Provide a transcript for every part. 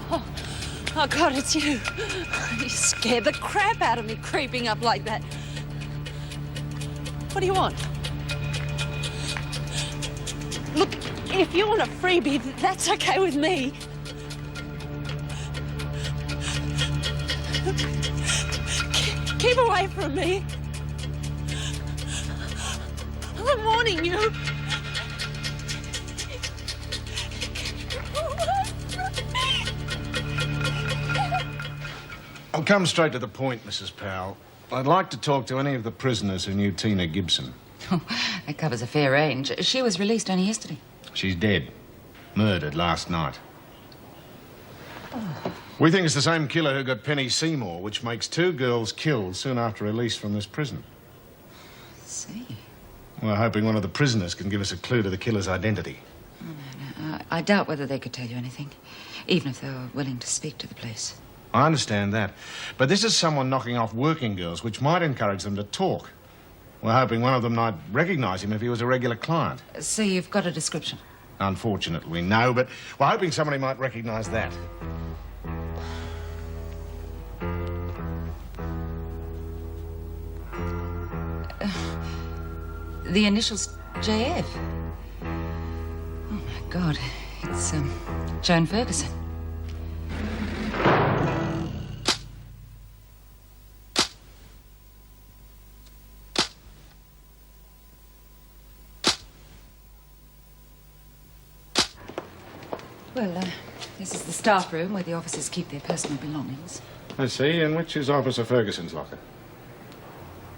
Oh, God, it's you. You scared the crap out of me creeping up like that. What do you want? Look, if you want a freebie, that's okay with me. Keep away from me. I'm warning you. I'll come straight to the point, Mrs. Powell. I'd like to talk to any of the prisoners who knew Tina Gibson. Oh, that covers a fair range. She was released only yesterday. She's dead. Murdered last night. Oh. We think it's the same killer who got Penny Seymour, which makes 2 girls killed soon after release from this prison. I see. We're hoping one of the prisoners can give us a clue to the killer's identity. Oh, no. I doubt whether they could tell you anything, even if they were willing to speak to the police. I understand that. But this is someone knocking off working girls, which might encourage them to talk. We're hoping one of them might recognise him if he was a regular client. So you've got a description? Unfortunately, no, but we're hoping somebody might recognise that. The initials JF. Oh, my God. It's, Joan Ferguson. Well, this is the staff room where the officers keep their personal belongings. I see. And which is Officer Ferguson's locker?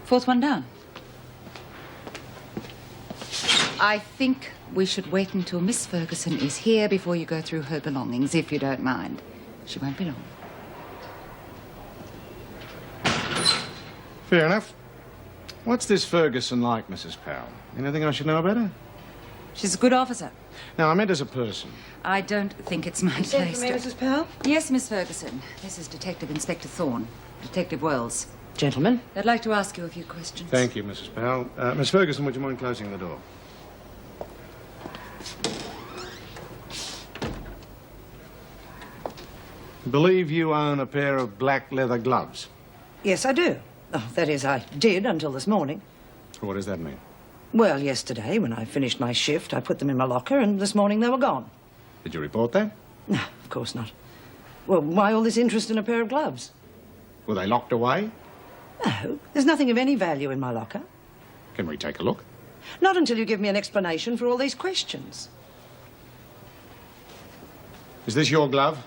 4th one down. I think we should wait until Miss Ferguson is here before you go through her belongings, if you don't mind. She won't be long. Fair enough. What's this Ferguson like, Mrs. Powell? Anything I should know about her? She's a good officer. No, I meant as a person. I don't think it's my place to... Mrs. Powell? Yes, Miss Ferguson. This is Detective Inspector Thorne. Detective Wells. Gentlemen. I'd like to ask you a few questions. Thank you, Mrs. Powell. Miss Ferguson, would you mind closing the door? I believe you own a pair of black leather gloves. Yes, I do. Oh, that is, I did until this morning. What does that mean? Well, yesterday, when I finished my shift, I put them in my locker, and this morning they were gone. Did you report that? No, of course not. Well, why all this interest in a pair of gloves? Were they locked away? No, there's nothing of any value in my locker. Can we take a look? Not until you give me an explanation for all these questions. Is this your glove?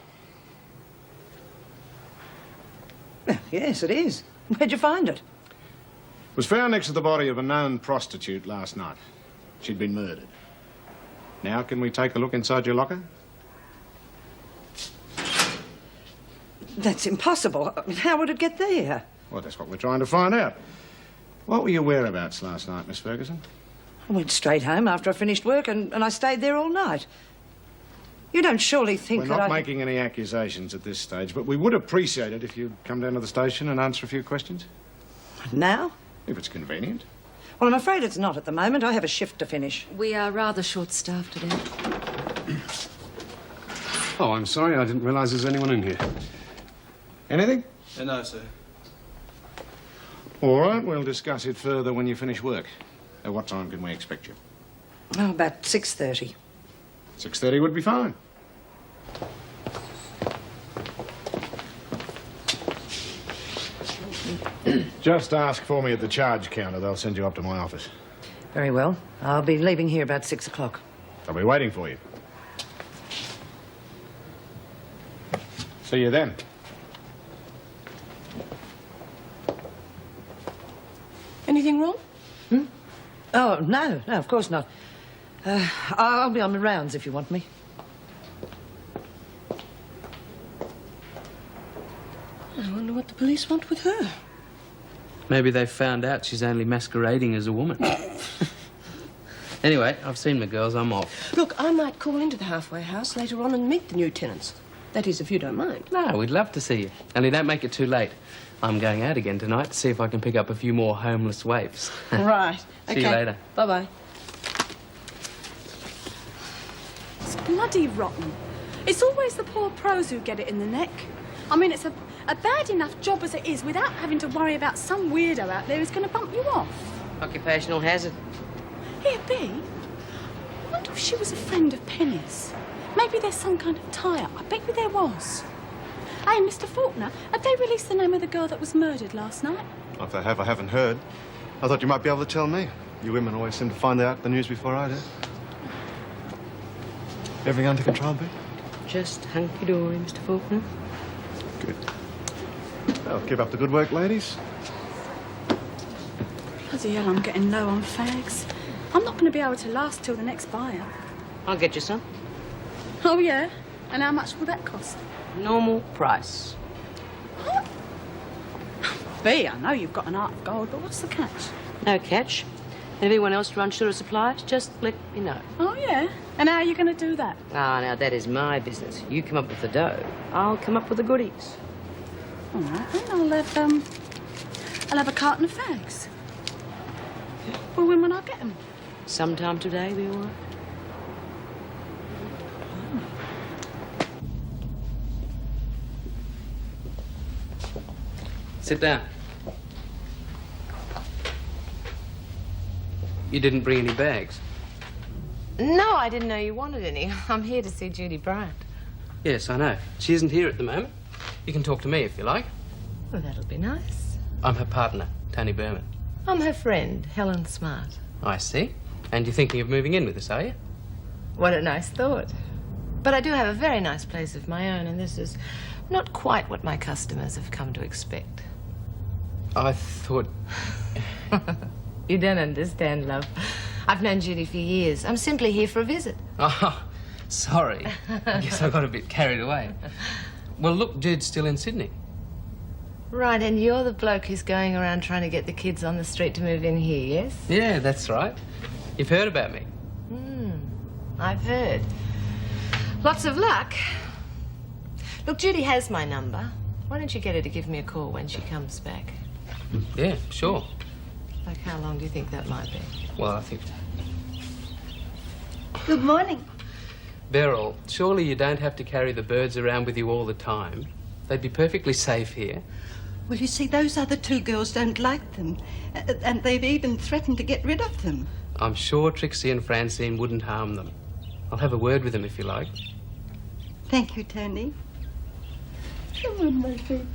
Yes, it is. Where'd you find it? It was found next to the body of a known prostitute last night. She'd been murdered. Now, can we take a look inside your locker? That's impossible. I mean, how would it get there? Well, that's what we're trying to find out. What were your whereabouts last night, Miss Ferguson? I went straight home after I finished work, and I stayed there all night. You don't surely think We're not making any accusations at this stage, but we would appreciate it if you'd come down to the station and answer a few questions. Now? If it's convenient. Well, I'm afraid it's not at the moment. I have a shift to finish. We are rather short-staffed today. Oh, I'm sorry. I didn't realise there's anyone in here. Anything? No, sir. All right, we'll discuss it further when you finish work. At what time can we expect you? Oh, about 6:30. 6:30 would be fine. Just ask for me at the charge counter. They'll send you up to my office. Very well. I'll be leaving here about 6 o'clock. I'll be waiting for you. See you then. Anything wrong? Oh, no, of course not. I'll be on the rounds if you want me. I wonder what the police want with her. Maybe they've found out she's only masquerading as a woman. Anyway, I've seen my girls. I'm off. Look, I might call into the halfway house later on and meet the new tenants. That is, if you don't mind. No, we'd love to see you. Only don't make it too late. I'm going out again tonight to see if I can pick up a few more homeless waifs. Right. See you later. Bye-bye. It's bloody rotten. It's always the poor pros who get it in the neck. I mean, it's a bad enough job as it is without having to worry about some weirdo out there who's going to bump you off. Occupational hazard. Here, B, I wonder if she was a friend of Penny's. Maybe there's some kind of tie-up. I bet you there was. Hey, Mr. Faulkner, have they released the name of the girl that was murdered last night? Well, if they have, I haven't heard. I thought you might be able to tell me. You women always seem to find out the news before I do. Everything under control, B? Just hunky-dory, Mr. Faulkner. Good. Well, keep up the good work, ladies. Bloody hell, I'm getting low on fags. I'm not going to be able to last till the next buyer. I'll get you some. Oh, yeah? And how much will that cost? Normal price. What? B, I know you've got an heart of gold, but what's the catch? No catch. And if anyone else runs short of supplies, just let me know. Oh, yeah? And how are you going to do that? Ah, now that is my business. You come up with the dough, I'll come up with the goodies. All right, then I'll have a carton of fags. Well, when will I get them? Sometime today, be all right? Sit down. You didn't bring any bags? No, I didn't know you wanted any. I'm here to see Judy Bryant. Yes, I know. She isn't here at the moment. You can talk to me if you like. Well, that'll be nice. I'm her partner, Tony Berman. I'm her friend, Helen Smart. I see. And you're thinking of moving in with us, are you? What a nice thought. But I do have a very nice place of my own, and this is not quite what my customers have come to expect. I thought... You don't understand, love. I've known Judy for years. I'm simply here for a visit. Oh, sorry. I guess I got a bit carried away. Well, look, Jude's still in Sydney. Right, and you're the bloke who's going around trying to get the kids on the street to move in here, yes? Yeah, that's right. You've heard about me. I've heard. Lots of luck. Look, Judy has my number. Why don't you get her to give me a call when she comes back? Yeah, sure. Like, how long do you think that might be? Well, I think... Good morning. Beryl, surely you don't have to carry the birds around with you all the time. They'd be perfectly safe here. Well, you see, those other two girls don't like them. And they've even threatened to get rid of them. I'm sure Trixie and Francine wouldn't harm them. I'll have a word with them if you like. Thank you, Tony. Come on, my baby.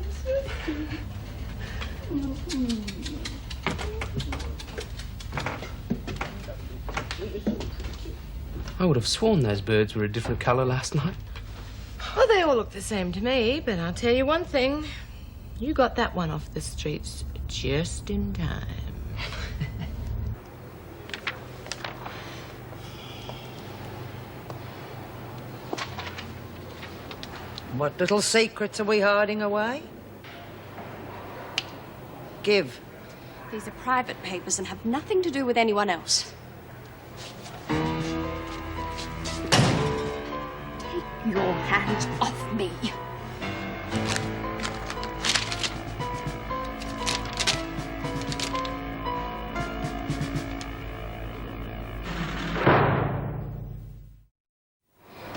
I would have sworn those birds were a different colour last night. Well, they all look the same to me, but I'll tell you one thing. You got that one off the streets just in time. What little secrets are we hiding away? Give. These are private papers and have nothing to do with anyone else. Take your hands off me.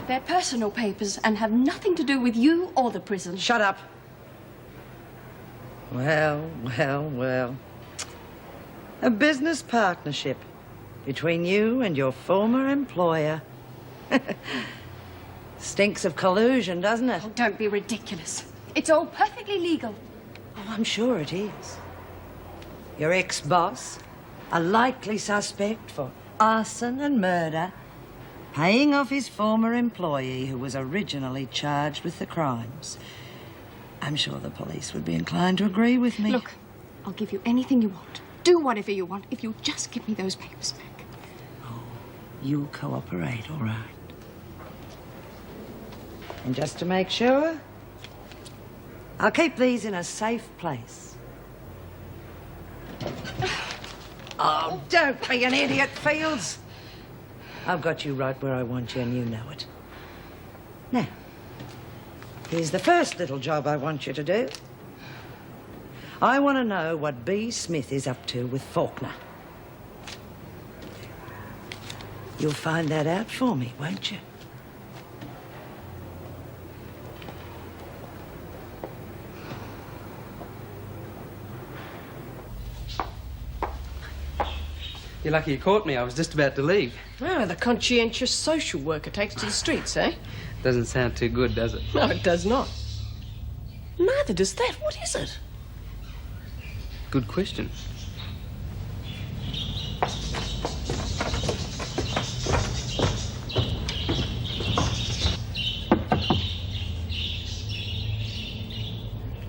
They're personal papers and have nothing to do with you or the prison. Shut up. Well, well, well. A business partnership between you and your former employer. Stinks of collusion, doesn't it? Oh, don't be ridiculous. It's all perfectly legal. Oh, I'm sure it is. Your ex-boss, a likely suspect for arson and murder, paying off his former employee who was originally charged with the crimes. I'm sure the police would be inclined to agree with me. Look, I'll give you anything you want. Do whatever you want if you'll just give me those papers back. Oh, you'll cooperate, all right. And just to make sure, I'll keep these in a safe place. Oh, don't be an idiot, Fields. I've got you right where I want you, and you know it. Now, here's the first little job I want you to do. I want to know what B. Smith is up to with Faulkner. You'll find that out for me, won't you? You're lucky you caught me. I was just about to leave. Oh, the conscientious social worker takes to the streets, eh? Doesn't sound too good, does it? No, it does not. Neither does that. What is it? Good question.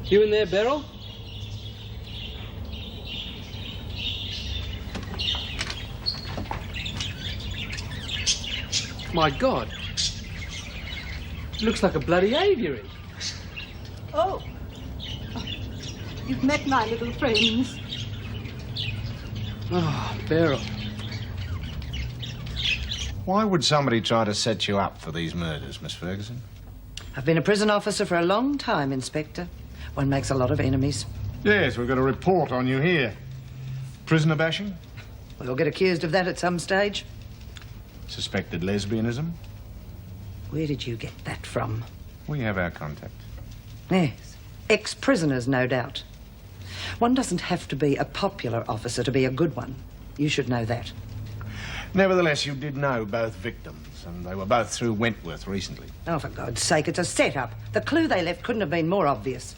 You in there, Beryl? My God. It looks like a bloody aviary. Oh. You've met my little friends. Oh, Beryl. Why would somebody try to set you up for these murders, Miss Ferguson? I've been a prison officer for a long time, Inspector. One makes a lot of enemies. Yes, we've got a report on you here. Prisoner bashing? We'll get accused of that at some stage. Suspected lesbianism? Where did you get that from? We have our contact. Yes. Ex-prisoners, no doubt. One doesn't have to be a popular officer to be a good one. You should know that. Nevertheless, you did know both victims, and they were both through Wentworth recently. Oh, for God's sake, it's a set-up. The clue they left couldn't have been more obvious.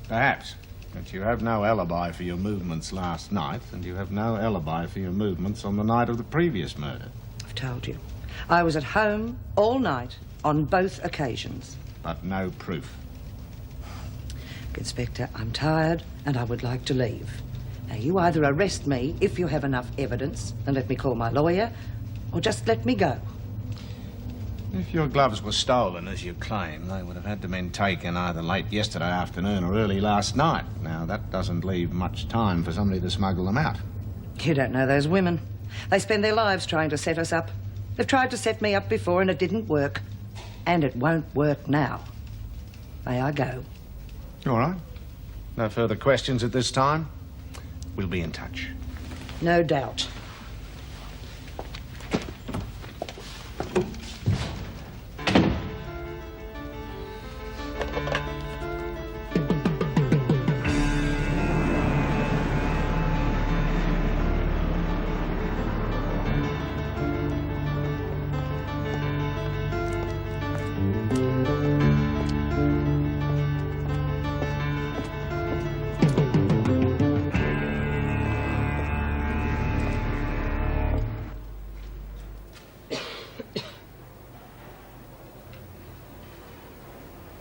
Perhaps. But you have no alibi for your movements last night, and you have no alibi for your movements on the night of the previous murder. I've told you. I was at home all night on both occasions. But no proof. Inspector, I'm tired and I would like to leave. Now, you either arrest me if you have enough evidence and let me call my lawyer, or just let me go. If your gloves were stolen, as you claim, they would have had to been taken either late yesterday afternoon or early last night. Now, that doesn't leave much time for somebody to smuggle them out. You don't know those women. They spend their lives trying to set us up. They've tried to set me up before and it didn't work. And it won't work now. May I go? All right. No further questions at this time. We'll be in touch. No doubt.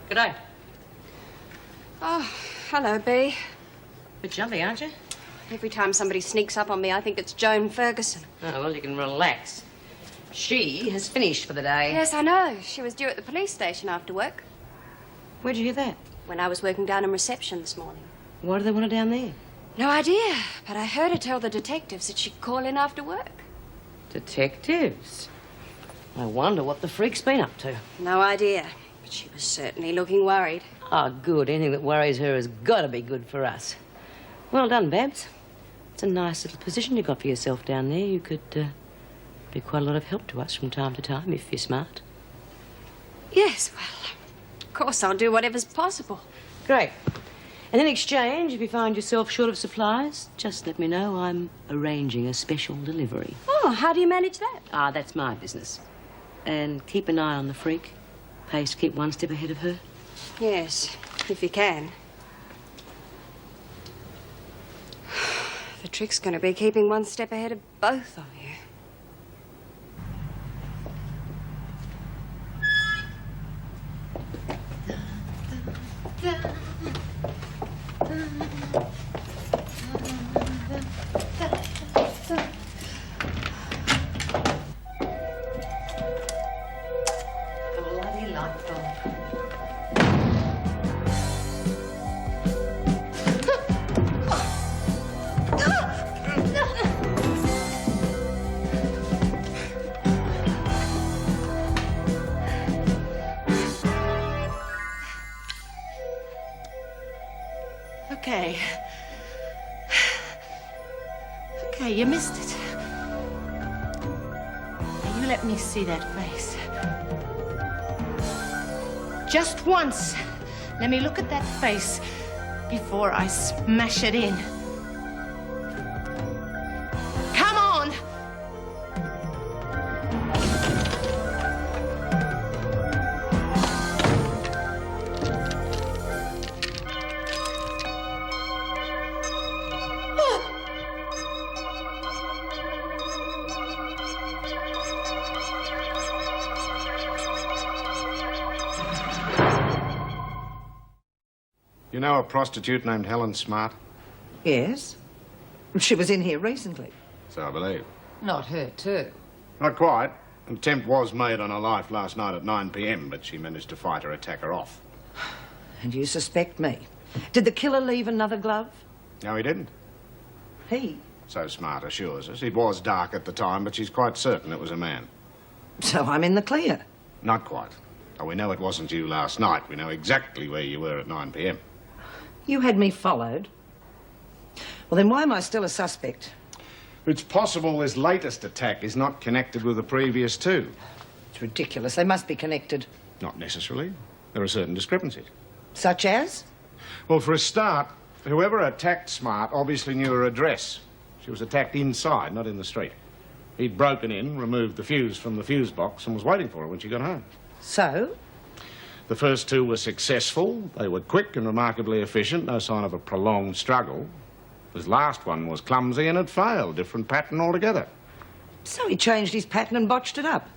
G'day. Oh, hello, B. Bit jumpy, aren't you? Every time somebody sneaks up on me, I think it's Joan Ferguson. Oh, well, you can relax. She has finished for the day. Yes, I know. She was due at the police station after work. Where'd you hear that? When I was working down in reception this morning. Why do they want her down there? No idea, but I heard her tell the detectives that she'd call in after work. Detectives? I wonder what the freak's been up to. No idea, but she was certainly looking worried. Oh, good. Anything that worries her has got to be good for us. Well done, Babs. It's a nice little position you got for yourself down there. You could be quite a lot of help to us from time to time if you're smart. Yes, well, of course I'll do whatever's possible. Great. And in exchange, if you find yourself short of supplies, just let me know. I'm arranging a special delivery. Oh, how do you manage that? Ah, that's my business. And keep an eye on the freak. Pays to keep one step ahead of her. Yes, if you can. The trick's going to be keeping one step ahead of both of you. Bloody light bulb. Okay. Okay, you missed it. Now you let me see that face. Just once. Let me look at that face before I smash it in. Come on! You know a prostitute named Helen Smart? Yes. She was in here recently. So I believe. Not her, too. Not quite. An attempt was made on her life last night at 9 p.m, but she managed to fight her attacker off. And you suspect me. Did the killer leave another glove? No, he didn't. He? So Smart assures us. It was dark at the time, but she's quite certain it was a man. So I'm in the clear. Not quite. Oh, we know it wasn't you last night. We know exactly where you were at 9 p.m. You had me followed. Well, then why am I still a suspect? It's possible this latest attack is not connected with the previous two. It's ridiculous. They must be connected. Not necessarily. There are certain discrepancies. Such as? Well, for a start, whoever attacked Smart obviously knew her address. She was attacked inside, not in the street. He'd broken in, removed the fuse from the fuse box, and was waiting for her when she got home. So? The first two were successful. They were quick and remarkably efficient. No sign of a prolonged struggle. This last one was clumsy and had failed. Different pattern altogether. So he changed his pattern and botched it up.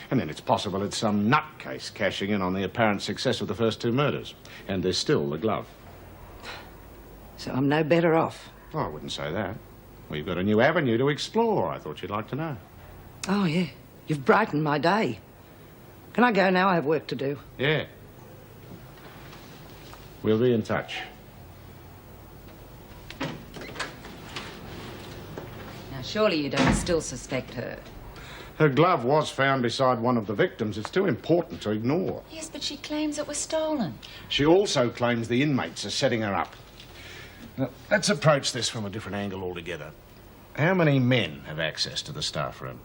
And then it's possible it's some nutcase cashing in on the apparent success of the first two murders. And there's still the glove. So I'm no better off. Oh, I wouldn't say that. We've got a new avenue to explore. I thought you'd like to know. Oh, yeah. You've brightened my day. Can I go now? I have work to do. Yeah. We'll be in touch. Now, surely you don't still suspect her. Her glove was found beside one of the victims. It's too important to ignore. Yes, but she claims it was stolen. She also claims the inmates are setting her up. Now, let's approach this from a different angle altogether. How many men have access to the staff room?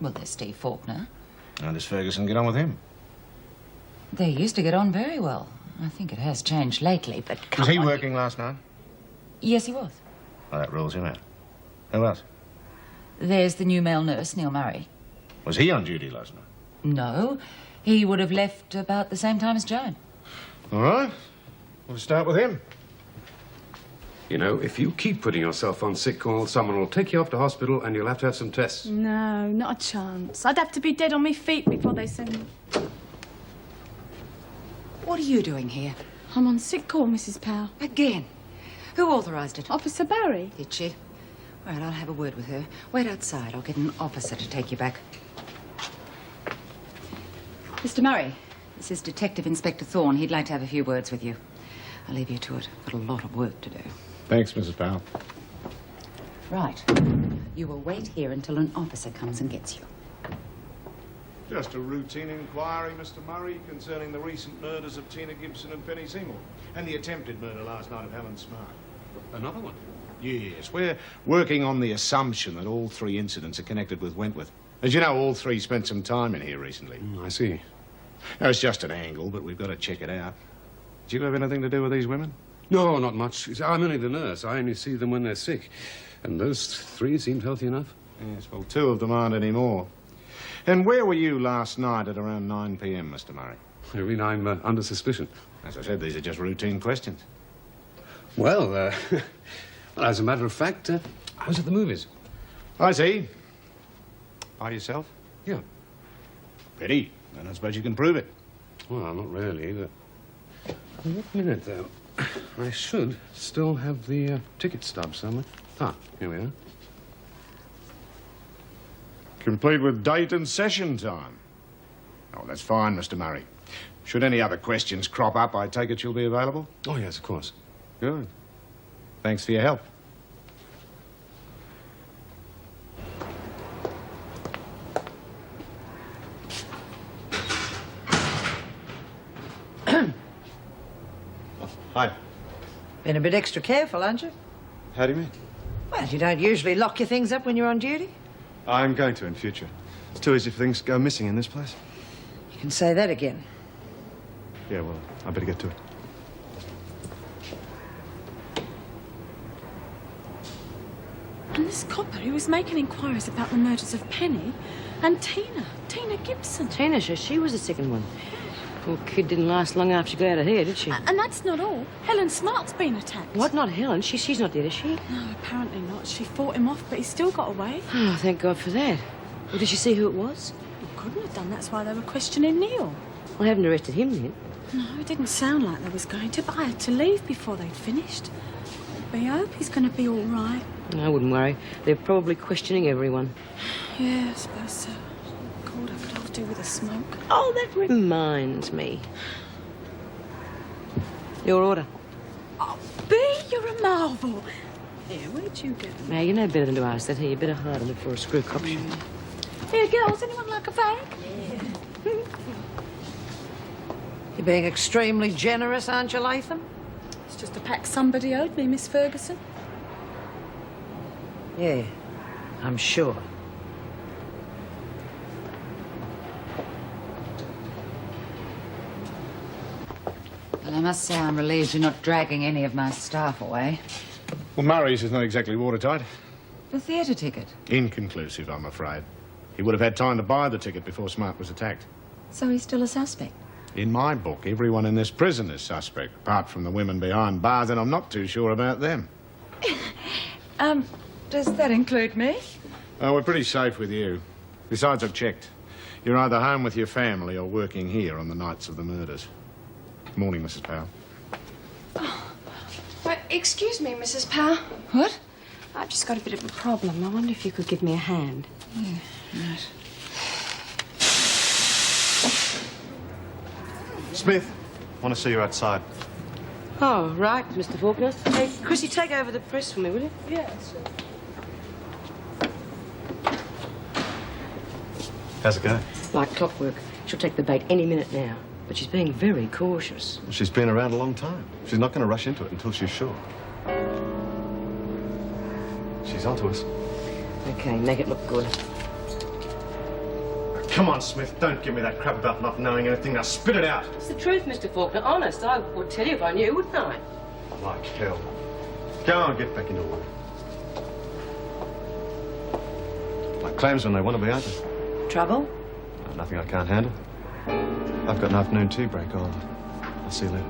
Well, there's Steve Faulkner. How does Ferguson get on with him? They used to get on very well. I think it has changed lately, but come Was he on. working last night? Yes, he was. Well, that rules him out. Who else? There's the new male nurse, Neil Murray. Was he on duty last night? No, he would have left about the same time as Joan. All right. We'll start with him. You know, if you keep putting yourself on sick call, someone will take you off to hospital and you'll have to have some tests. No, not a chance. I'd have to be dead on my feet before they send me. What are you doing here? I'm on sick call, Mrs. Powell. Again? Who authorised it? Officer Barry. Did she? All right, I'll have a word with her. Wait outside. I'll get an officer to take you back. Mr. Murray, this is Detective Inspector Thorne. He'd like to have a few words with you. I'll leave you to it. Got a lot of work to do. Thanks, Mrs. Powell. Right. You will wait here until an officer comes and gets you. Just a routine inquiry, Mr. Murray, concerning the recent murders of Tina Gibson and Penny Seymour, and the attempted murder last night of Helen Smart. Another one? Yes, we're working on the assumption that all three incidents are connected with Wentworth. As you know, all three spent some time in here recently. I see. Now, it's just an angle, but we've got to check it out. Do you have anything to do with these women? No, not much. You see, I'm only the nurse. I only see them when they're sick. And those three seemed healthy enough. Yes, well, two of them aren't anymore. And where were you last night at around 9 p.m., Mr. Murray? You mean I'm under suspicion? As I said, these are just routine questions. Well, well, as a matter of fact, I was at the movies. I see. By yourself? Yeah. Pity. And I suppose you can prove it. Well, not really, but... One minute, though. I should still have the ticket stub somewhere. Ah, here we are. Complete with date and session time. Oh, that's fine, Mr. Murray. Should any other questions crop up, I take it you'll be available? Oh, yes, of course. Good. Thanks for your help. Hi. Been a bit extra careful, aren't you? How do you mean? Well, you don't usually lock your things up when you're on duty. I'm going to in future. It's too easy for things to go missing in this place. You can say that again. Yeah, well, I better get to it. And this copper, he was making inquiries about the murders of Penny and Tina Gibson. Tina, she was the second one. Poor kid didn't last long after she got out of here, did she? And that's not all. Helen Smart's been attacked. What, not Helen? She's not dead, is she? No, apparently not. She fought him off, but he still got away. Oh, thank God for that. Well, did she see who it was? Well, couldn't have done. That's why they were questioning Neil. Well, I haven't arrested him yet. No, it didn't sound like they was going to, but I had to leave before they'd finished. We hope he's going to be all right. I wouldn't worry. They're probably questioning everyone. Yeah, I suppose so. God, I could have do with a smoke. Oh, that reminds me. Your order. Oh, B, you're a marvel. Yeah, where'd you get them? Now, you know better than to ask that here. You better hide them before a screw cops you. Here, girls, anyone like a fag? You're being extremely generous, aren't you, Latham? It's just a pack somebody owed me, Miss Ferguson. Yeah, I'm sure. Well, I must say I'm relieved you're not dragging any of my staff away. Well, Murray's is not exactly watertight. The theatre ticket. Inconclusive, I'm afraid. He would have had time to buy the ticket before Smart was attacked. So he's still a suspect? In my book, everyone in this prison is suspect, apart from the women behind bars, and I'm not too sure about them. Does that include me? Oh, we're pretty safe with you. Besides, I've checked. You're either home with your family or working here on the nights of the murders. Morning, Mrs. Powell. Excuse me, Mrs. Powell. What? I've just got a bit of a problem. I wonder if you could give me a hand. Yeah, right. Smith, want to see you outside. Oh, right, Mr. Faulkner. Hey, Chrissy, take over the press for me, will you? Yeah, sure. How's it going? Like clockwork. She'll take the bait any minute now. But she's being very cautious. She's been around a long time. She's not going to rush into it until she's sure. She's onto us. Okay, make it look good. Come on, Smith. Don't give me that crap about not knowing anything. Now spit it out. It's the truth, Mr. Faulkner. Honest, I would tell you if I knew, wouldn't I? Like hell. Go on, get back into work. Like clams when they want to be, aren't they? Trouble? Nothing I can't handle. I've got an afternoon tea break on. I'll see you later.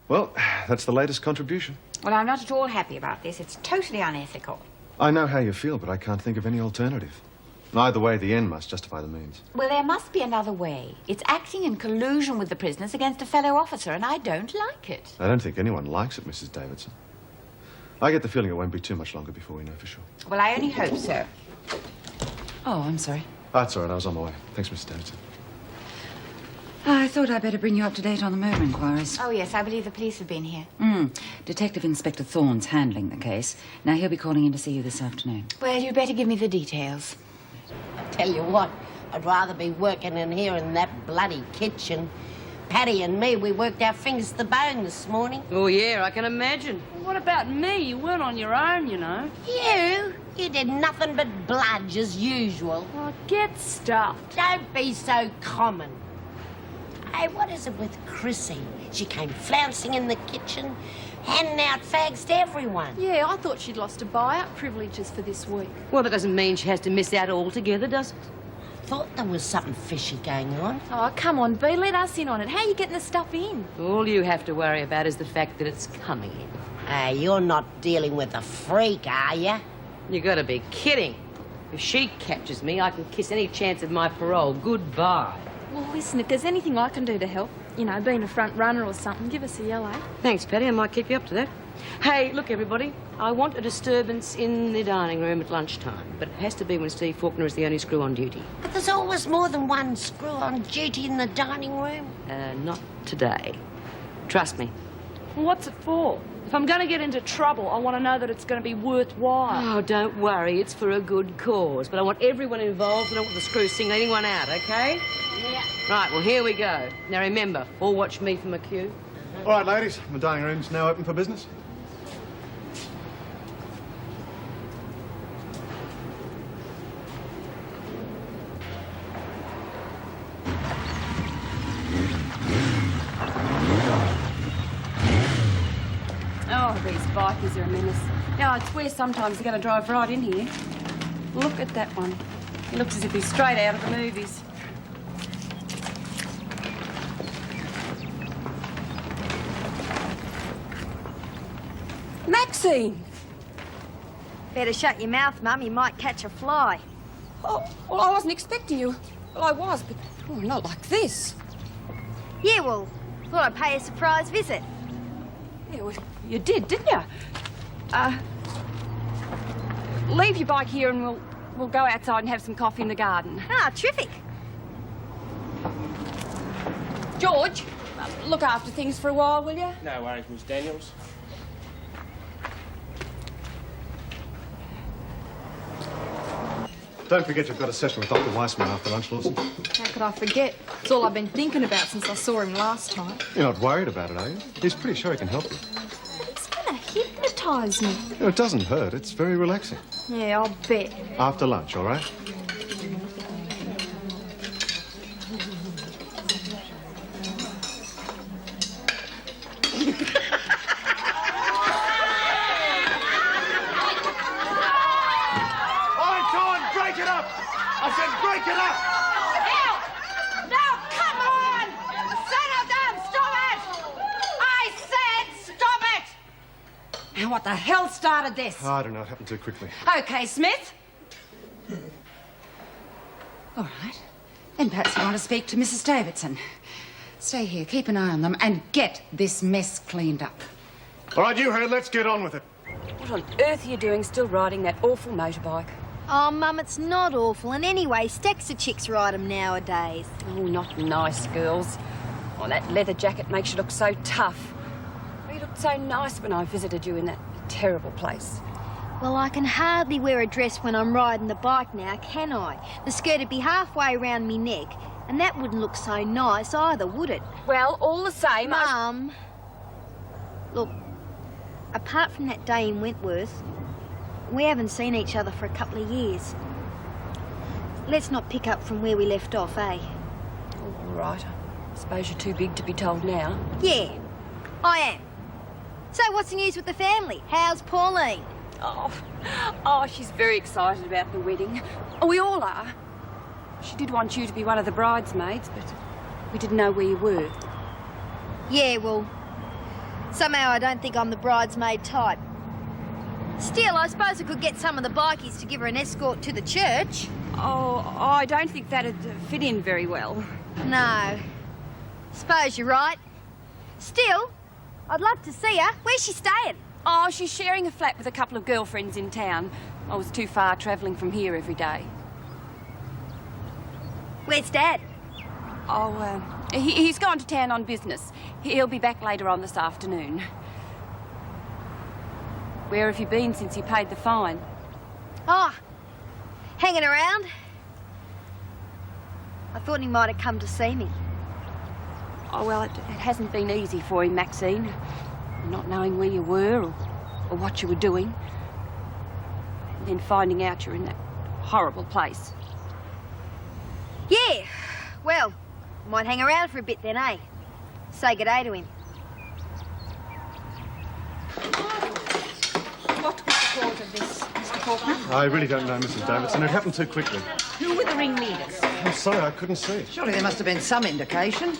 Well, that's the latest contribution. Well, I'm not at all happy about this. It's totally unethical. I know how you feel, but I can't think of any alternative. Either way, the end must justify the means. Well, there must be another way. It's acting in collusion with the prisoners against a fellow officer, and I don't like it. I don't think anyone likes it, Mrs. Davidson. I get the feeling it won't be too much longer before we know for sure. Well, I only hope so. Oh, I'm sorry. That's all right. I was on my way. Thanks, Mrs. Davidson. I thought I'd better bring you up to date on the murder inquiries. Oh, yes, I believe the police have been here. Detective Inspector Thorne's handling the case. Now, he'll be calling in to see you this afternoon. Well, you'd better give me the details. Tell you what, I'd rather be working in here in that bloody kitchen. Patty and me, we worked our fingers to the bone this morning. Oh, yeah, I can imagine. What about me? You weren't on your own, you know. You did nothing but bludge as usual. Oh, get stuffed. Don't be so common. Hey, what is it with Chrissy? She came flouncing in the kitchen, handing out fags to everyone. Yeah, I thought she'd lost her buyout privileges for this week. Well, that doesn't mean she has to miss out altogether, does it? Thought there was something fishy going on. Oh, come on, B, let us in on it. How are you getting the stuff in? All you have to worry about is the fact that it's coming in. Hey, you're not dealing with a freak, are you? You gotta be kidding. If she captures me, I can kiss any chance of my parole goodbye. Well, listen, if there's anything I can do to help, you know, being a front runner or something, give us a yell, eh? Thanks, Patty. I might keep you up to that. Hey, look, everybody. I want a disturbance in the dining room at lunchtime, but it has to be when Steve Faulkner is the only screw on duty. But there's always more than one screw on duty in the dining room. Not today. Trust me. Well, what's it for? If I'm going to get into trouble, I want to know that it's going to be worthwhile. Oh, don't worry. It's for a good cause. But I want everyone involved. I don't want the screw singling anyone out, OK? Yeah. Right, well, here we go. Now, remember, all watch me from a cue. All right, ladies. The dining room's now open for business. Oh, these bikers are a menace. Now, I swear sometimes they're going to drive right in here. Look at that one. He looks as if he's straight out of the movies. Maxine! Better shut your mouth, Mum. You might catch a fly. Oh, well, I wasn't expecting you. Well, I was, but not like this. Yeah, well, thought I'd pay a surprise visit. Yeah, well, you did, didn't you? Leave your bike here and we'll go outside and have some coffee in the garden. Ah, terrific. George, look after things for a while, will you? No worries, Miss Daniels. Don't forget you've got a session with Dr. Weissman after lunch, Lawson. How could I forget? It's all I've been thinking about since I saw him last time. You're not worried about it, are you? He's pretty sure he can help you. He's gonna hypnotise me. You know, it doesn't hurt. It's very relaxing. Yeah, I'll bet. After lunch, all right? What the hell started this? I don't know. It happened too quickly. Okay, Smith. All right. Then perhaps you want to speak to Mrs. Davidson. Stay here, keep an eye on them, and get this mess cleaned up. All right, you heard. Let's get on with it. What on earth are you doing still riding that awful motorbike? Oh, Mum, it's not awful. And anyway, stacks of chicks ride 'em nowadays. Oh, not nice girls. Oh, that leather jacket makes you look so tough. You looked so nice when I visited you in that terrible place. Well, I can hardly wear a dress when I'm riding the bike now, can I? The skirt'd be halfway around me neck, and that wouldn't look so nice either, would it? Well, all the same, Mum, look, apart from that day in Wentworth, we haven't seen each other for a couple of years. Let's not pick up from where we left off, eh? All right. I suppose you're too big to be told now. Yeah, I am. So what's the news with the family? How's Pauline? Oh, she's very excited about the wedding. Oh, we all are. She did want you to be one of the bridesmaids, but we didn't know where you were. Yeah, well, somehow I don't think I'm the bridesmaid type. Still, I suppose I could get some of the bikies to give her an escort to the church. Oh, I don't think that'd fit in very well. No. Suppose you're right. Still, I'd love to see her. Where's she staying? Oh, she's sharing a flat with a couple of girlfriends in town. I was too far travelling from here every day. Where's Dad? Oh, he's gone to town on business. He'll be back later on this afternoon. Where have you been since you paid the fine? Oh, hanging around. I thought he might have come to see me. Oh, well, it hasn't been easy for him, Maxine. Not knowing where you were or what you were doing. And then finding out you're in that horrible place. Yeah, well, might hang around for a bit then, eh? Say good day to him. What was the cause of this, Mr. Faulkner? I really don't know, Mrs. Davidson. It happened too quickly. Who were the ringleaders? I'm sorry, I couldn't see. Surely there must have been some indication.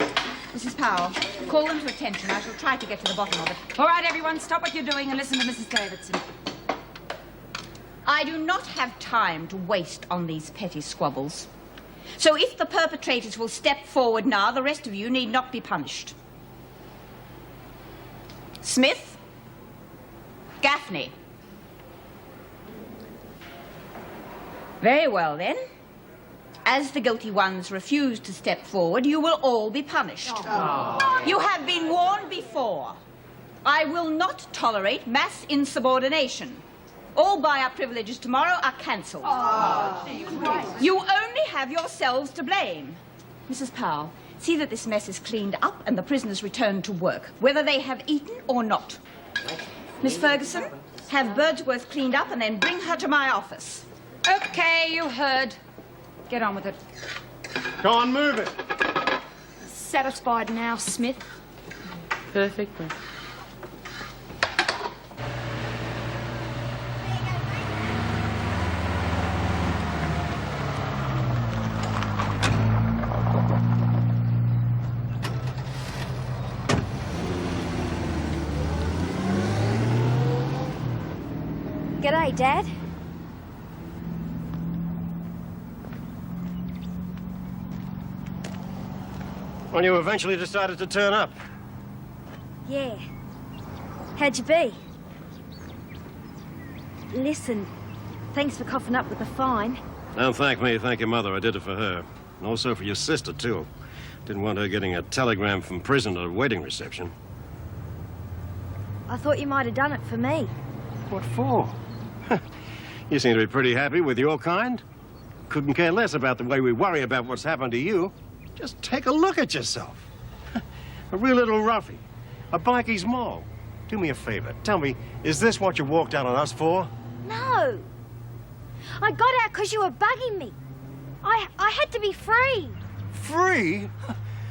Mrs. Powell, call them to attention. I shall try to get to the bottom of it. All right, everyone, stop what you're doing and listen to Mrs. Davidson. I do not have time to waste on these petty squabbles. So if the perpetrators will step forward now, the rest of you need not be punished. Smith? Gaffney? Very well, then. As the guilty ones refuse to step forward, you will all be punished. Oh. You have been warned before. I will not tolerate mass insubordination. All buy-up privileges tomorrow are cancelled. Oh. You only have yourselves to blame. Mrs. Powell, see that this mess is cleaned up and the prisoners returned to work, whether they have eaten or not. Miss Ferguson, have Birdsworth cleaned up and then bring her to my office. Okay, you heard. Get on with it. Go on, move it. Satisfied now, Smith? Perfect. G'day, Dad. Well, you eventually decided to turn up. Yeah. How'd you be? Listen, thanks for coughing up with the fine. Don't thank me, thank your mother. I did it for her. And also for your sister, too. Didn't want her getting a telegram from prison at a wedding reception. I thought you might have done it for me. What for? You seem to be pretty happy with your kind. Couldn't care less about the way we worry about what's happened to you. Just take a look at yourself. A real little roughie. A bikie's mole. Do me a favor. Tell me, is this what you walked out on us for? No. I got out because you were bugging me. I had to be free. Free?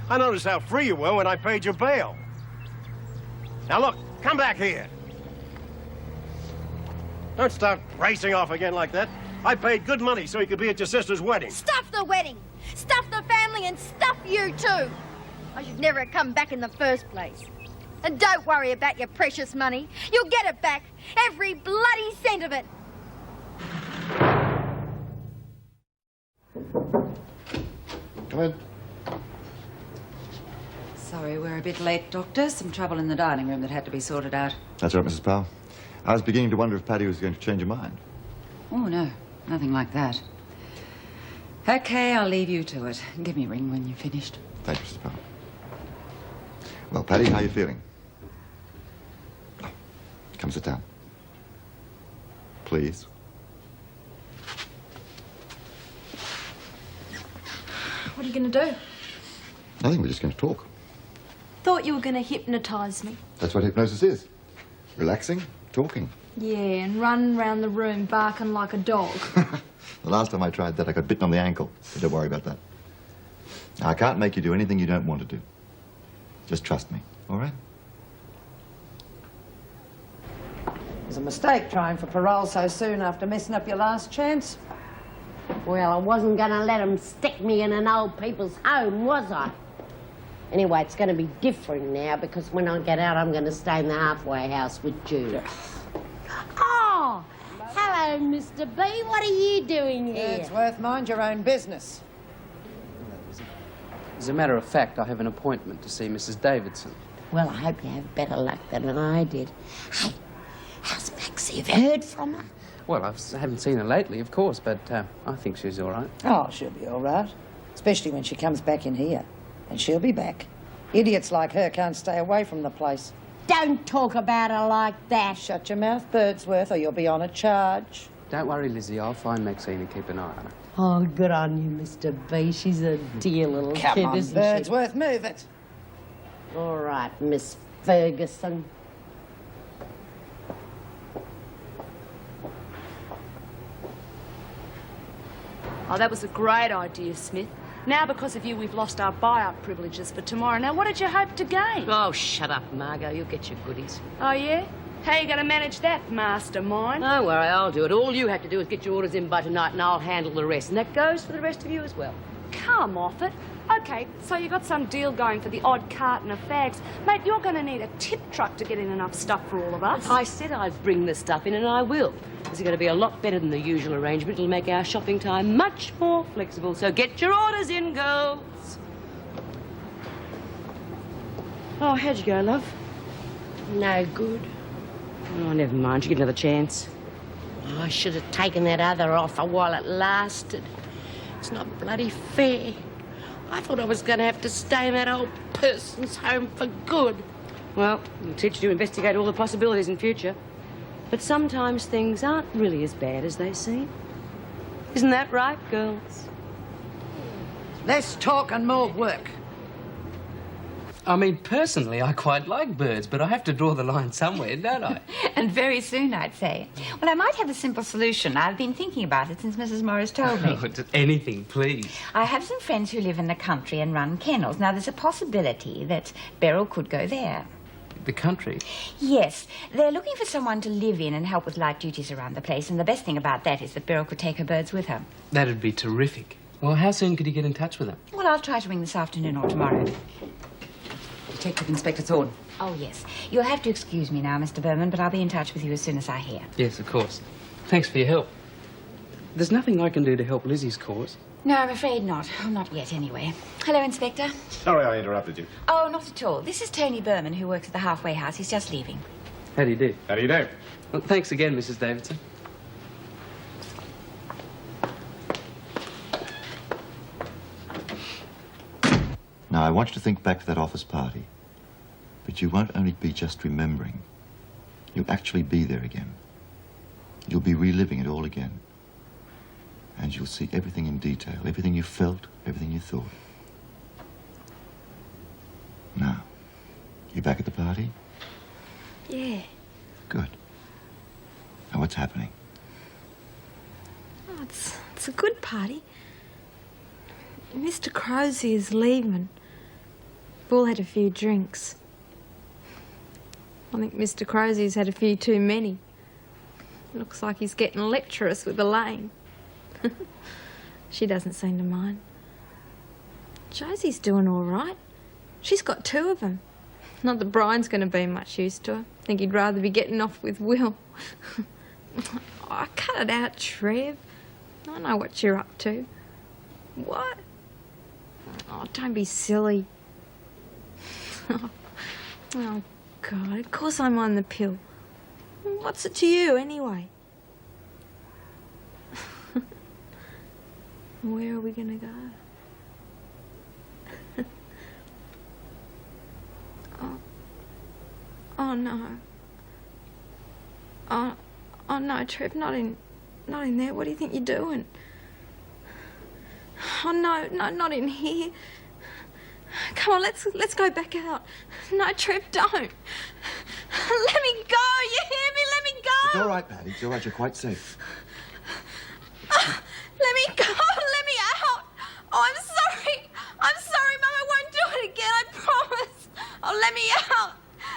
I noticed how free you were when I paid your bail. Now look, come back here. Don't start racing off again like that. I paid good money so you could be at your sister's wedding. Stuff the wedding. Stuff the family and stuff you too. I should never have come back in the first place. And don't worry about your precious money. You'll get it back. Every bloody cent of it. Come in. Sorry, we're a bit late, Doctor. Some trouble in the dining room that had to be sorted out. That's right, Mrs. Powell. I was beginning to wonder if Paddy was going to change her mind. Oh, no. Nothing like that. Okay, I'll leave you to it. Give me a ring when you've finished. Thank you, Mrs. Powell. Well, Paddy, how are you feeling? Oh, come sit down. Please. What are you going to do? Nothing, we're just going to talk. Thought you were going to hypnotise me. That's what hypnosis is. Relaxing, talking. Yeah, and run round the room barking like a dog. The last time I tried that, I got bitten on the ankle. So don't worry about that. Now, I can't make you do anything you don't want to do. Just trust me, all right? It was a mistake trying for parole so soon after messing up your last chance. Well, I wasn't going to let them stick me in an old people's home, was I? Anyway, it's going to be different now because when I get out, I'm going to stay in the halfway house with Jude. Oh, hello, Mr. B. What are you doing here? It's worth mind your own business. As a matter of fact, I have an appointment to see Mrs. Davidson. Well, I hope you have better luck than I did. Hey, how's Maxie? Have you heard from her? Well, I haven't seen her lately, of course, but I think she's all right. Oh, she'll be all right. Especially when she comes back in here. And she'll be back. Idiots like her can't stay away from the place. Don't talk about her like that. Shut your mouth, Birdsworth, or you'll be on a charge. Don't worry, Lizzie. I'll find Maxine and keep an eye on her. Oh, good on you, Mr. B. She's a dear little kid, isn't she? Birdsworth, move it. All right, Miss Ferguson. Oh, that was a great idea, Smith. Now, because of you, we've lost our buy-up privileges for tomorrow. Now, what did you hope to gain? Oh, shut up, Margot. You'll get your goodies. Oh, yeah? How are you going to manage that, mastermind? Don't worry, I'll do it. All you have to do is get your orders in by tonight and I'll handle the rest. And that goes for the rest of you as well. Come off it. OK, so you got some deal going for the odd carton of fags. Mate, you're going to need a tip truck to get in enough stuff for all of us. I said I'd bring the stuff in, and I will. It's going to be a lot better than the usual arrangement. It'll make our shopping time much more flexible. So get your orders in, girls. Oh, how'd you go, love? No good. Oh, never mind. You get another chance. Oh, I should have taken that other offer while it lasted. It's not bloody fair. I thought I was going to have to stay in that old person's home for good. Well, it'll teach you to investigate all the possibilities in future. But sometimes things aren't really as bad as they seem. Isn't that right, girls? Less talk and more work. I mean, personally, I quite like birds, but I have to draw the line somewhere, don't I? And very soon, I'd say. Well, I might have a simple solution. I've been thinking about it since Mrs. Morris told me. Oh, anything, please. I have some friends who live in the country and run kennels. Now, there's a possibility that Beryl could go there. The country? Yes. They're looking for someone to live in and help with light duties around the place. And the best thing about that is that Beryl could take her birds with her. That'd be terrific. Well, how soon could you get in touch with them? Well, I'll try to ring this afternoon or tomorrow. Detective Inspector Thorne. Oh, yes. You'll have to excuse me now, Mr. Berman, but I'll be in touch with you as soon as I hear. Yes, of course. Thanks for your help. There's nothing I can do to help Lizzie's cause. No, I'm afraid not. Oh, not yet, anyway. Hello, Inspector. Sorry I interrupted you. Oh, not at all. This is Tony Berman, who works at the halfway house. He's just leaving. How do you do? How do you do? Well, thanks again, Mrs. Davidson. Now, I want you to think back to that office party. But you won't only be just remembering. You'll actually be there again. You'll be reliving it all again. And you'll see everything in detail, everything you felt, everything you thought. Now, you back at the party? Yeah. Good. Now, what's happening? Oh, it's a good party. Mr. Crozier is leaving. We've all had a few drinks. I think Mr. Crozier's had a few too many. Looks like he's getting lecherous with Elaine. She doesn't seem to mind. Josie's doing all right. She's got 2 of them. Not that Brian's going to be much use to her. I think he'd rather be getting off with Will. Oh, cut it out, Trev. I know what you're up to. What? Oh, don't be silly. Oh, God, of course I'm on the pill. What's it to you, anyway? Where are we gonna go? Oh no. Oh no, Trev, not in there. What do you think you're doing? Oh no, not in here. Come on, let's go back out. No, Trev, don't. Let me go, you hear me? Let me go. It's all right, Patty. It's all right. You're quite safe. Let me go. Let me out. Oh, I'm sorry. I'm sorry, Mum. I won't do it again. I promise. Oh, let me out.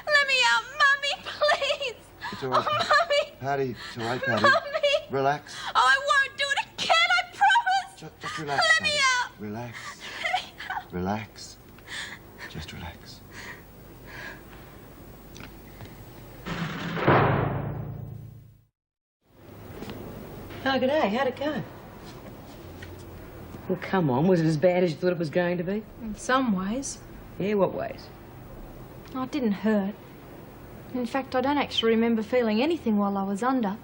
Let me out. Mummy, please. It's all right. Oh, Mummy. Patty, it's all right, Patty. Mummy. Relax. Oh, I won't do it again. I promise. Just relax. Let me out. Relax. Let me out. Relax. Just relax. Oh, good day. How'd it go? Well, come on. Was it as bad as you thought it was going to be? In some ways. Yeah, what ways? Oh, it didn't hurt. In fact, I don't actually remember feeling anything while I was under.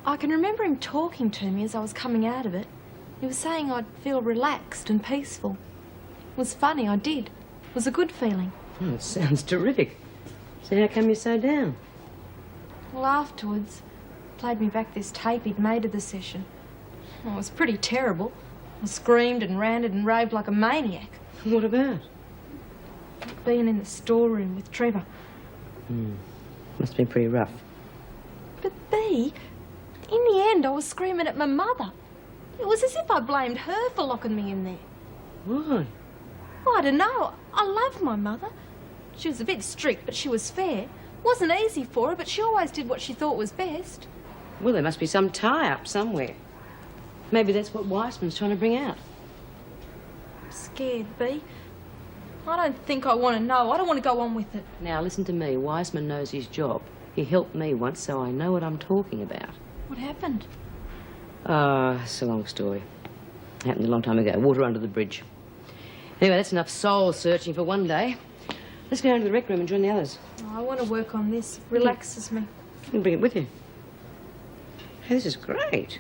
I can remember him talking to me as I was coming out of it. He was saying I'd feel relaxed and peaceful. It was funny, I did. It was a good feeling. Oh, it sounds terrific. So how come you're so down? Well, afterwards, played me back this tape he'd made of the session. Oh, it was pretty terrible. I screamed and ranted and raved like a maniac. What about? Being in the storeroom with Trevor. Must have been pretty rough. But Bea, in the end, I was screaming at my mother. It was as if I blamed her for locking me in there. Why? Oh, I don't know. I loved my mother. She was a bit strict, but she was fair. Wasn't easy for her, but she always did what she thought was best. Well, there must be some tie-up somewhere. Maybe that's what Weissman's trying to bring out. I'm scared, Bea. I don't think I want to know. I don't want to go on with it. Now, listen to me. Weissman knows his job. He helped me once, so I know what I'm talking about. What happened? It's a long story. Happened a long time ago. Water under the bridge. Anyway, that's enough soul searching for one day. Let's go down to the rec room and join the others. Oh, I want to work on this. It relaxes me. You can bring it with you. Hey, this is great.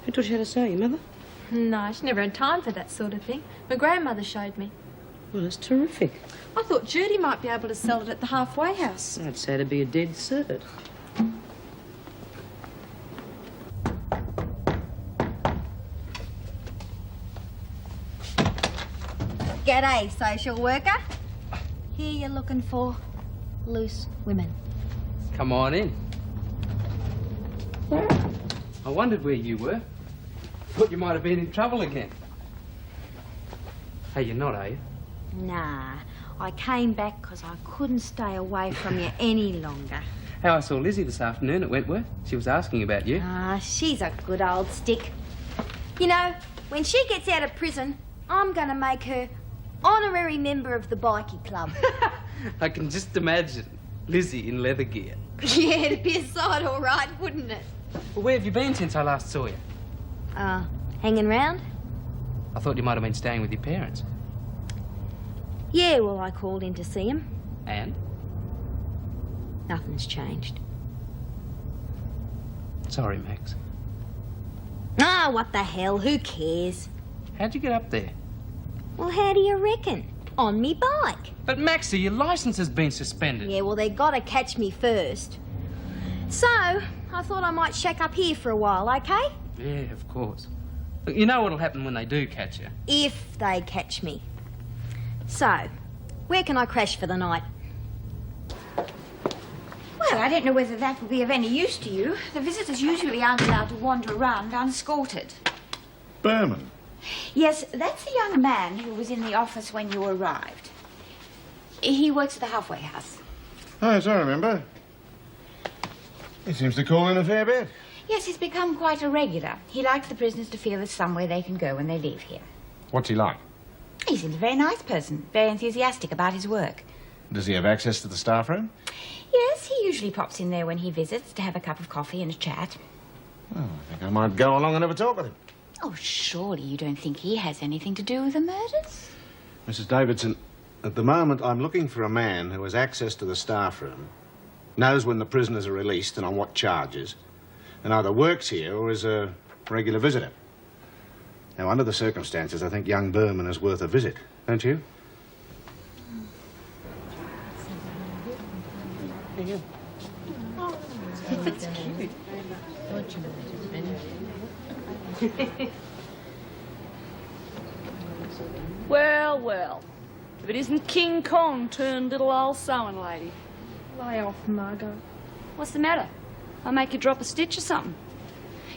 Who taught you how to sew? Your mother? No, she never had time for that sort of thing. My grandmother showed me. Well, that's terrific. I thought Judy might be able to sell it at the halfway house. I'd say it'd be a dead cert. G'day, social worker. Here you're looking for loose women. Come on in. I wondered where you were. Thought you might have been in trouble again. Hey, you're not, are you? Nah, I came back because I couldn't stay away from you any longer. How I saw Lizzie this afternoon at Wentworth. She was asking about you. Ah, she's a good old stick. You know, when she gets out of prison, I'm going to make her honorary member of the bikie club. I can just imagine Lizzie in leather gear. Yeah, it'd be a sight all right, wouldn't it? Well, where have you been since I last saw you? Hanging round? I thought you might have been staying with your parents. Yeah, well, I called in to see him. And? Nothing's changed. Sorry, Max. Ah, what the hell? Who cares? How'd you get up there? Well, how do you reckon? On me bike. But, Maxie, your licence has been suspended. Yeah, well, they gotta catch me first. So, I thought I might shack up here for a while, okay? Yeah, of course. Look, you know what'll happen when they do catch you. If they catch me. So, where can I crash for the night? Well, I don't know whether that will be of any use to you. The visitors usually aren't allowed to wander around unescorted. Berman. Yes, that's the young man who was in the office when you arrived. He works at the halfway house. Oh, yes, I remember. He seems to call in a fair bit. Yes, he's become quite a regular. He likes the prisoners to feel there's somewhere they can go when they leave here. What's he like? He seems a very nice person, very enthusiastic about his work. Does he have access to the staff room? Yes, he usually pops in there when he visits to have a cup of coffee and a chat. Oh, I think I might go along and have a talk with him. Oh, surely you don't think he has anything to do with the murders? Mrs. Davidson, at the moment I'm looking for a man who has access to the staff room, knows when the prisoners are released and on what charges, and either works here or is a regular visitor. Now, under the circumstances, I think young Berman is worth a visit, don't you? That's cute. Well, well. If it isn't King Kong turned little old sewing lady. Lay off, Margot. What's the matter? I'll make you drop a stitch or something.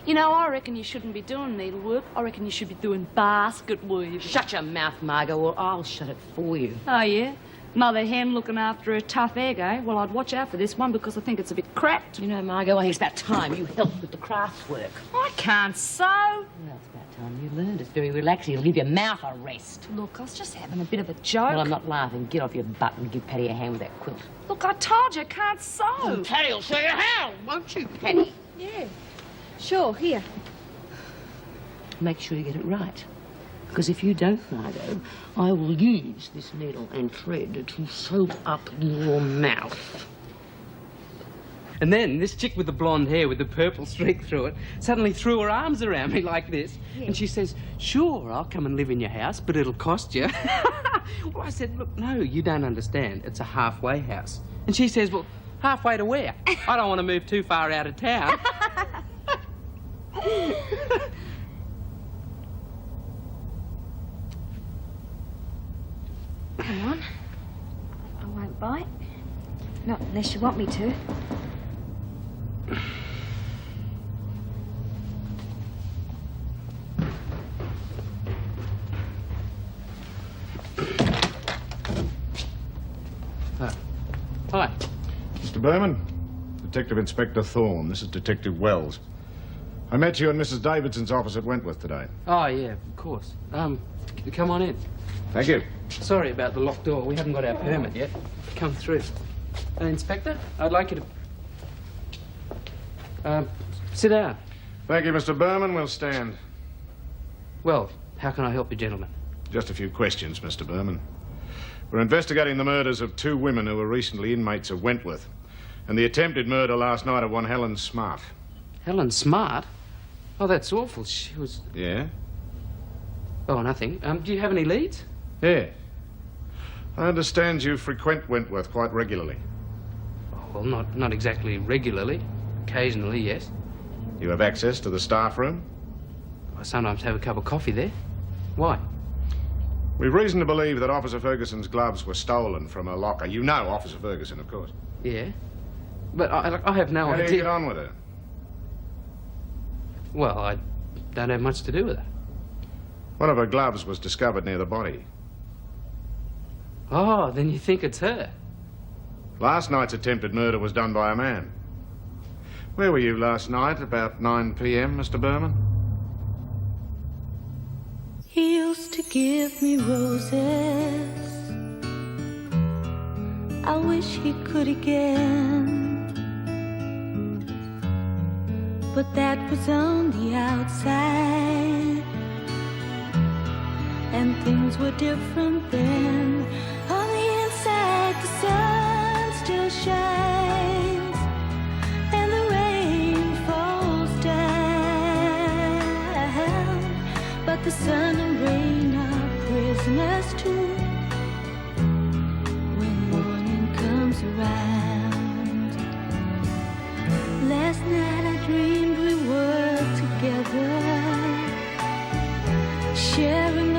You know, I reckon you shouldn't be doing needlework. I reckon you should be doing basket weaving. Shut your mouth, Margot, or I'll shut it for you. Oh, yeah? Mother hen looking after a tough egg, eh? Well, I'd watch out for this one because I think it's a bit cracked. You know, Margot, I think it's about time you helped with the craft work. I can't sew. Well, it's about time you learned. It's very relaxing. It'll give your mouth a rest. Look, I was just having a bit of a joke. Well, I'm not laughing. Get off your butt and give Paddy a hand with that quilt. Look, I told you I can't sew. Paddy will show you how, won't you, Paddy? Yeah. Sure, here. Make sure you get it right. Because if you don't, Margot, I will use this needle and thread to sew up your mouth. And then this chick with the blonde hair with the purple streak through it suddenly threw her arms around me like this. Yeah. And she says, sure, I'll come and live in your house, but it'll cost you. Well, I said, look, no, you don't understand. It's a halfway house. And she says, well, halfway to where? I don't want to move too far out of town. Come on. I won't bite. Not unless you want me to. Hi. Mr. Berman, Detective Inspector Thorne. This is Detective Wells. I met you in Mrs. Davidson's office at Wentworth today. Oh, yeah, of course. Come on in. Thank you. Sorry about the locked door. We haven't got our permit yet. Come through. Inspector, I'd like you to... sit down. Thank you, Mr. Berman. We'll stand. Well, how can I help you, gentlemen? Just a few questions, Mr. Berman. We're investigating the murders of 2 women who were recently inmates of Wentworth, and the attempted murder last night of one Helen Smart. Helen Smart? Oh, that's awful. She was... Yeah? Oh, nothing. Do you have any leads? Yeah. I understand you frequent Wentworth quite regularly. Oh, well, not exactly regularly. Occasionally, yes. You have access to the staff room? I sometimes have a cup of coffee there. Why? We've reason to believe that Officer Ferguson's gloves were stolen from her locker. You know Officer Ferguson, of course. Yeah. But I have no idea. How do you get on with her? Well, I don't have much to do with her. One of her gloves was discovered near the body. Oh, then you think it's her? Last night's attempted murder was done by a man. Where were you last night, about 9 p.m., Mr. Berman? He used to give me roses. I wish he could again. but that was on the outside. And things were different then. On the inside, the sun still shines, and the rain falls down. But the sun and rain are prisoners too. When morning comes around. Last night I dreamed we were together, sharing